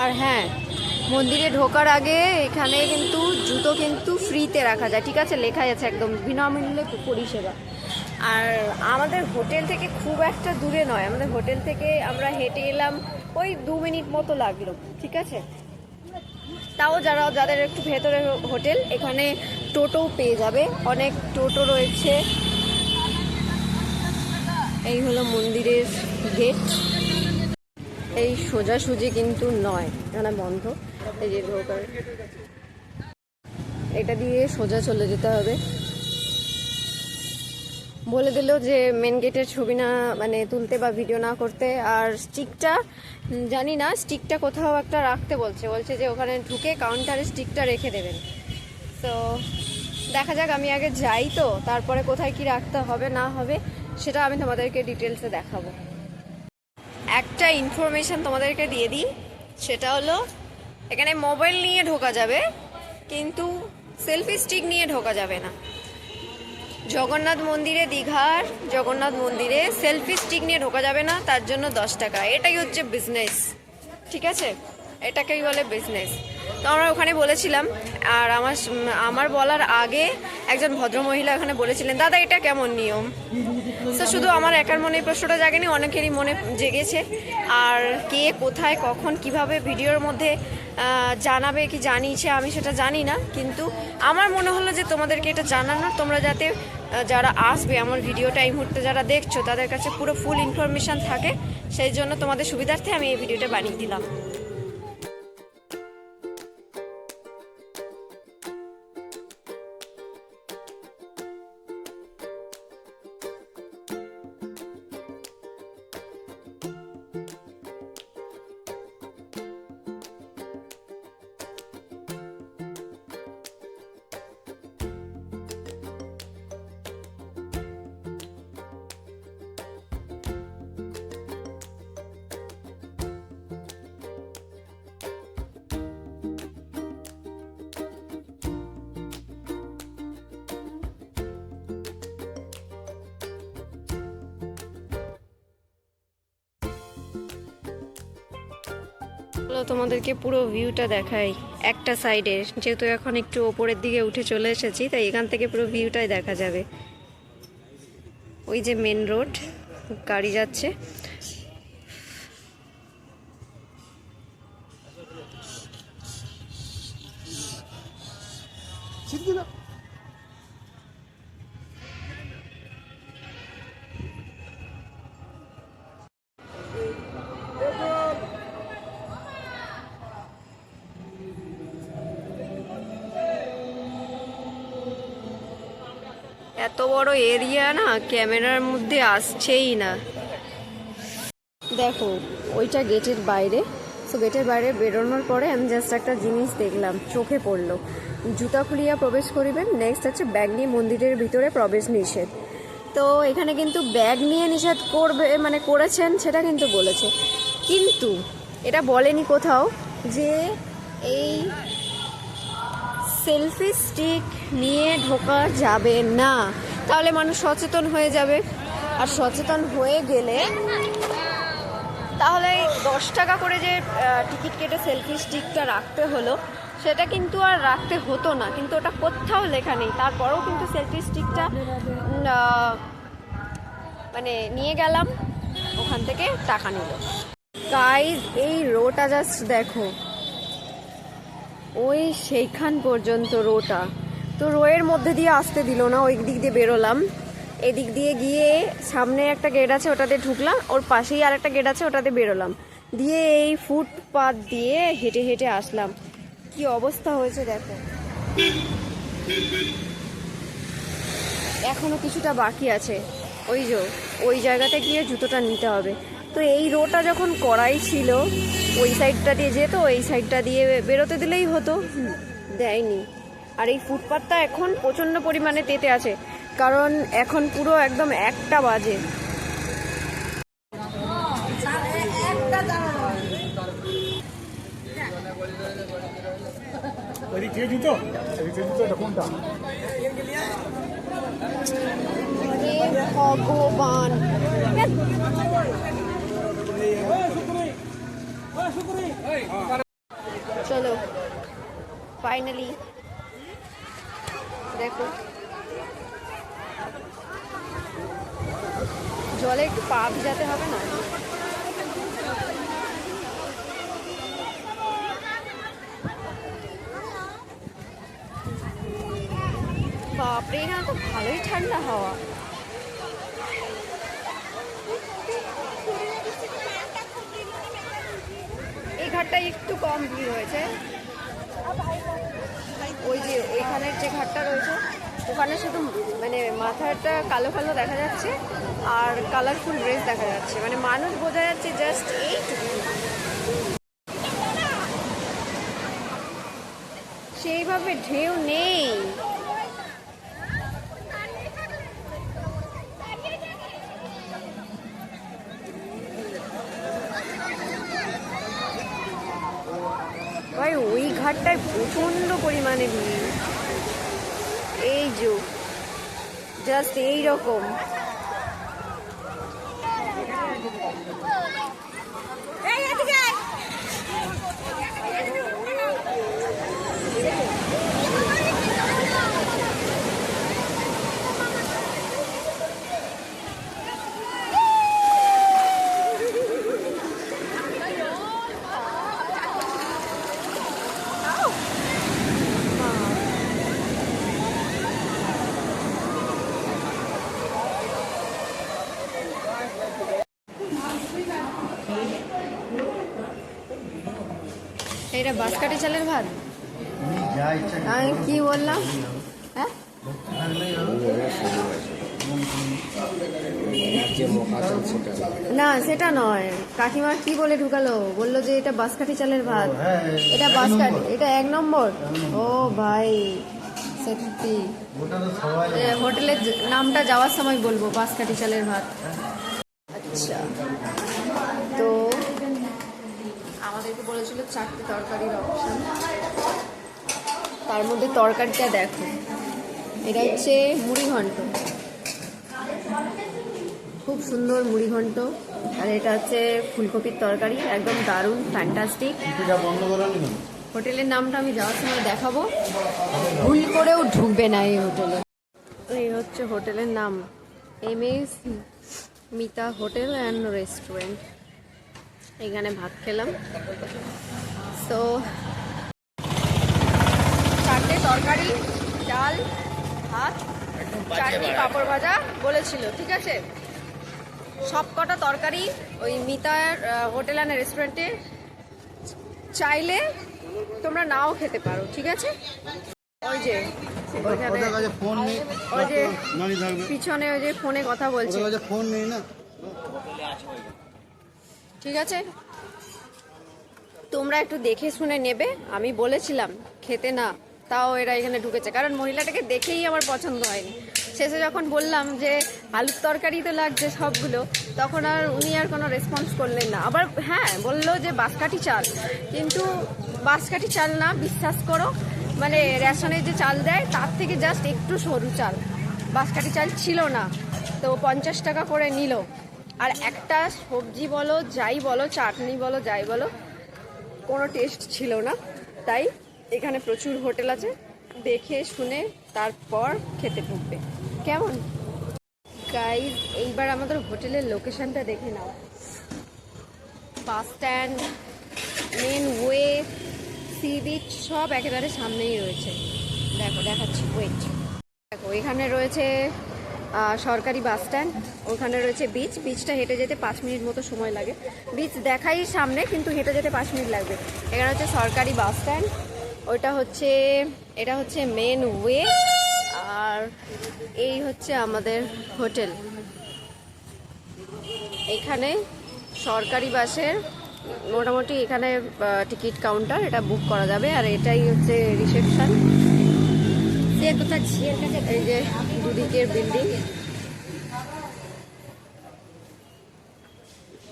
আর হ্যাঁ, মন্দিরে ঢোকার আগে এখানে কিন্তু জুতো কিন্তু ফ্রিতে রাখা যায়, ঠিক আছে, লেখাই আছে একদম বিনামূল্যে পরিষেবা। আর আমাদের হোটেল থেকে খুব একটা দূরে নয়, আমাদের হোটেল থেকে আমরা হেঁটে এলাম ওই 2 মিনিট মতো লাগলো, ঠিক আছে। তাও যাদের একটু ভেতরে হোটেল, এখানে টোটো পেয়ে যাবে, অনেক টোটো রয়েছে। এই হলো মন্দিরের গেট। এই সোজাসুজি কিন্তু নয়, এখানে বন্ধ। এই যে ঢোকার, এটা দিয়ে সোজা চলে যেতে হবে। বলে দিল যে মেন গেটের ছবি না মানে তুলতে বা ভিডিও না করতে। আর স্টিকটা জানি না, স্টিকটা কোথাও একটা রাখতে বলছে যে ওখানে ঢুকে কাউন্টারে স্টিকটা রেখে দেবেন। তো দেখা যাক, আমি আগে যাই, তো তারপরে কোথায় কি রাখতে হবে না হবে সেটা আমি তোমাদেরকে ডিটেলসে দেখাবো। একটা ইনফরমেশন তোমাদেরকে দিয়ে দিই, সেটা হলো এখানে মোবাইল নিয়ে ঢোকা যাবে, কিন্তু সেলফি স্টিক নিয়ে ঢোকা যাবে না। জগন্নাথ মন্দিরে, দীঘার জগন্নাথ মন্দিরে সেলফি স্টিক নিয়ে ঢোকা যাবে না, তার জন্য 10 টাকা। এটাই হচ্ছে বিজনেস, ঠিক আছে, এটাকেই বলে বিজনেস। তো আমরা ওখানে বলেছিলাম, আর আমার বলার আগে একজন ভদ্রমহিলা ওখানে বলেছিলেন, দাদা এটা কেমন নিয়ম। তো শুধু আমার একার মনে এই প্রশ্নটা জাগেনি, অনেকেরই মনে জেগেছে। আর কে কোথায় কখন কিভাবে ভিডিওর মধ্যে জানাবে কি জানিয়েছে আমি সেটা জানি না, কিন্তু আমার মনে হলো যে তোমাদেরকে এটা জানানো, তোমরা যাতে যারা আসবে আমার ভিডিওটা এই মুহূর্তে যারা দেখছো তাদের কাছে পুরো ফুল ইনফরমেশান থাকে, সেই জন্য তোমাদের সুবিধার্থে আমি এই ভিডিওটা বানিয়ে দিলাম। তোমাদেরকে পুরো ভিউটা দেখাই একটা সাইডে, যেহেতু এখন একটু ওপরের দিকে উঠে চলে এসেছি, তাই এখান থেকে পুরো ভিউটাই দেখা যাবে। ওই যে মেন রোড, গাড়ি যাচ্ছে। এত বড় এরিয়া না, ক্যামেরার মধ্যে আসছেই না। দেখো ওইটা গেটের বাইরে। তো গেটের বাইরে বেরোনোর পরে আমি জাস্ট একটা জিনিস দেখলাম, চোখে পড়লো, জুতা খুলিয়া প্রবেশ করিবেন। নেক্সট হচ্ছে ব্যাগ নিয়ে মন্দিরের ভিতরে প্রবেশ নিষেধ। তো এখানে কিন্তু ব্যাগ নিয়ে নিষেধ করবে মানে করেছেন সেটা কিন্তু বলেছে, কিন্তু এটা বলেনি কোথাও যে এই সেলফি স্টিক নিয়ে ঢোকা যাবে না। তাহলে মানুষ সচেতন হয়ে যাবে, আর সচেতন হয়ে গেলে তাহলে 10 টাকা করে যে টিকিট কেটে সেলফি স্টিকটা রাখতে হলো সেটা কিন্তু আর রাখতে হতো না, কিন্তু ওটা কোথাও লেখা নেই। তারপরেও কিন্তু সেলফি স্টিকটা মানে নিয়ে গেলাম, ওখান থেকে টাকা নিল। গাইস এই রোটা জাস্ট দেখো, ওই সেইখান পর্যন্ত রোটা। তো রোয়ের মধ্যে দিয়ে আসতে দিল না, ওই দিক দিয়ে বেরোলাম, এদিক দিয়ে গিয়ে সামনে একটা গেট আছে ওটাতে ঢুকলাম, ওর পাশেই আর একটা গেট আছে ওটাতে বেরোলাম, দিয়ে এই ফুটপাথ দিয়ে হেঁটে হেঁটে আসলাম। কি অবস্থা হয়েছে দেখো। এখনো কিছুটা বাকি আছে, ওই জায়গাতে গিয়ে জুতোটা নিতে হবে। তো এই রোটা যখন করাই ছিল, ওই সাইডটা দিয়ে যেত, ওই সাইডটা দিয়ে বেরোতে দিলেই হতো, দেয়নি। আর এই ফুটপাথটা এখন প্রচণ্ড পরিমাণে তেতে আছে, কারণ এখন পুরো একদম 1টা বাজে। ভগবান ফাইনালি দেখো জলে একটু পা ভিজাতে হবে না? বাপরে, না তো ভালোই ঠান্ডা হাওয়া। এই ঘাটটা একটু কম ভিড় হয়েছে, ওই যে ওইখানের যে ঘাটটা রয়েছে ওখানে শুধু মানে মাথাটা কালো কালো দেখা যাচ্ছে আর কালারফুল ড্রেস দেখা যাচ্ছে, মানে মানুষ বোঝা যাচ্ছে জাস্ট এইটুকু। সেইভাবে ঢেউ নেই। ভাই ওই ঘাটটায় প্রচন্ড পরিমাণে ভিড়, এই যে জাস্ট এইরকম। এটা বাঁশকাঠি চালের ভাত, আমি কি বললাম? হ্যাঁ না সেটা নয়, কাকিমা কি বলে ঢুকালো, বললো যে এটা বাঁশকাঠি চালের ভাত। এটা বাঁশকাঠি, এটা 1 নম্বর। ও ভাই সত্যি, হোটেলের নামটা যাওয়ার সময় বলবো বাঁশকাঠি চালের ভাত। আচ্ছা, তো আমাদেরকে বলেছিল 4টে তরকারির অপশন, তার মধ্যে তরকারিটা দেখো, এটা হচ্ছে মুড়ি ঘন্ট, খুব সুন্দর মুড়ি ঘন্ট। আর এটা হচ্ছে ফুলকপির তরকারি, একদম দারুণ ফ্যান্টাস্টিক। হোটেলের নামটা আমি যাওয়ার সময় দেখাবো, ভুল করেও ঢুকবে না এই হোটেলে। এই হচ্ছে হোটেলের নাম, MS Mita hotel and restaurant. এখানে ভাত খেলাম, তো 4টে তরকারি, ডাল, ভাত, চাটনি, পাঁপড় ভাজা বলেছিল, ঠিক আছে। সব কটা তরকারি ওই মিতার হোটেল অ্যান্ড রেস্টুরেন্টে চাইলে তোমরা নাও খেতে পারো, ঠিক আছে। ওই যে ওই যে পিছনে ওই যে ফোনে কথা বলছে, ফোন নেই না, ঠিক আছে। তোমরা একটু দেখে শুনে নেবে, আমি বলেছিলাম খেতে না, তাও এরা এখানে ঢুকেছে, কারণ মহিলাটাকে দেখেই আমার পছন্দ হয়নি। শেষে যখন বললাম যে আলুর তরকারি তো লাগছে সবগুলো, তখন আর উনি আর কোনো রেসপন্স করলেন না। আবার হ্যাঁ বললো যে বাঁশকাঠি চাল, কিন্তু বাঁশকাঠি চাল না, বিশ্বাস করো, মানে রেশনের যে চাল দেয় তার থেকে জাস্ট একটু সরু চাল, বাঁশকাঠি চাল ছিল না। তো 50 টাকা করে নিল, আর একটা সবজি বলো যাই বলো, চাটনি বলো যাই বলো, কোনো টেস্ট ছিল না। তাই এখানে প্রচুর হোটেল আছে, দেখে শুনে তারপর খেতে ঢুকবে, কেমন গাইজ। এইবার আমাদের হোটেলের লোকেশনটা দেখে নাও, bus stand, main way, sea beach সব একেবারে সামনেই রয়েছে। দেখো দেখাচ্ছি, ওয়েট, দেখো এখানে রয়েছে সরকারি বাস স্ট্যান্ড, ওখানে রয়েছে বিচ, বিচটা হেঁটে যেতে 5 মিনিট মতো সময় লাগে, বিচ দেখাই সামনে কিন্তু হেঁটে যেতে 5 মিনিট লাগবে। এখানে হচ্ছে সরকারি বাস স্ট্যান্ড, ওইটা হচ্ছে, এটা হচ্ছে মেন ওয়ে, আর এই হচ্ছে আমাদের হোটেল। এখানে সরকারি বাসের মোটামুটি এখানে টিকিট কাউন্টার, এটা বুক করা যাবে, আর এটাই হচ্ছে রিসেপশন। এই যে দুদিকের বিল্ডিং,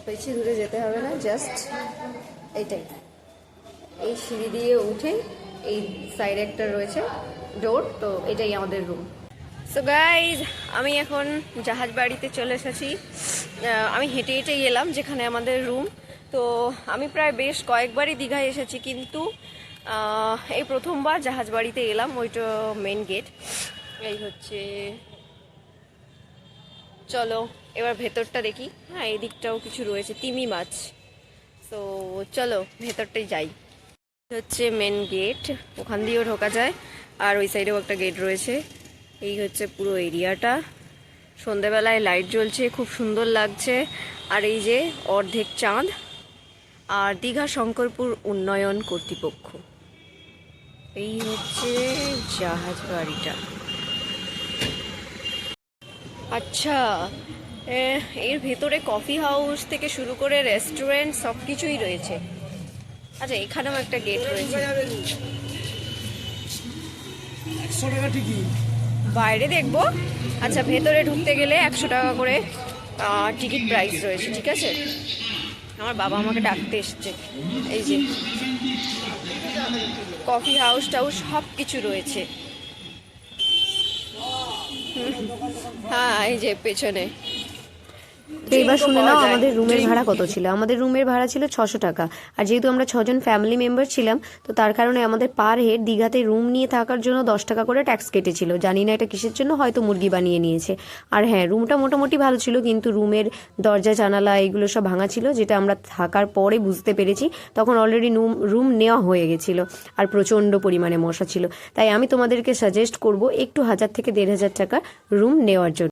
বেশি দূরে যেতে হবে না, জাস্ট এইটাই, এই সিঁড়ি দিয়ে উঠে এই সাইডে একটা রয়েছে ডোর, তো এটাই আমাদের রুম। সো গাইজ, আমি এখন জাহাজ বাড়িতে চলে এসেছি। আমি হেঁটে হেঁটেই এলাম যেখানে আমাদের রুম। তো আমি প্রায় বেশ কয়েকবারই দীঘায় এসেছি, কিন্তু এই প্রথমবার জাহাজ বাড়িতে এলাম, ওইটা মেন গেট। এই হচ্ছে, চলো এবার ভেতরটা দেখি। হ্যাঁ, এই দিকটাও কিছু রয়েছে, তিমি মাছ। তো চলো ভেতরটাই যাই। হচ্ছে মেন গেট, ওখান দিয়েও ঢোকা যায়, আর ওই সাইডেও একটা গেট রয়েছে। এই হচ্ছে পুরো এরিয়াটা, সন্ধেবেলায় লাইট জ্বলছে, খুব সুন্দর লাগছে। আর এই যে অর্ধেক চাঁদ, আর দীঘা শঙ্করপুর উন্নয়ন কর্তৃপক্ষ। এই হচ্ছে জাহাজ বাড়িটা। আচ্ছা, এর ভেতরে কফি হাউস থেকে শুরু করে রেস্টুরেন্ট সব কিছুই রয়েছে। আচ্ছা, এখানেও একটা গেট রয়েছে। 100 টাকা টিকিট। বাইরে দেখবো। আচ্ছা, ভেতরে ঢুকতে গেলে 100 টাকা করে টিকিট প্রাইস রয়েছে, ঠিক আছে। আমার বাবা আমাকে ডাকতে এসছে। এই যে কফি হাউস টাউস সব কিছু রয়েছে। হ্যাঁ, এই যে পেছনে। তো এবার শুনে নাও আমাদের রুমের ভাড়া কত ছিল। আমাদের রুমের ভাড়া ছিল 600 টাকা। আর যেহেতু আমরা 6জন ফ্যামিলি মেম্বার ছিলাম, তো তার কারণে আমাদের পার হেড দীঘাতে রুম নিয়ে থাকার জন্য 10 টাকা করে ট্যাক্স কেটেছিল। জানি না এটা কিসের জন্য, হয়তো মুরগি বানিয়ে নিয়েছে। আর হ্যাঁ, রুমটা মোটামুটি ভালো ছিল, কিন্তু রুমের দরজা জানালা এগুলো সব ভাঙা ছিল, যেটা আমরা থাকার পরে বুঝতে পেরেছি। তখন অলরেডি রুম নেওয়া হয়ে গেছিল, আর প্রচণ্ড পরিমাণে মশা ছিল। তাই আমি তোমাদেরকে সাজেস্ট করব একটু 1000 থেকে 1500 টাকা রুম নেওয়ার জন্য।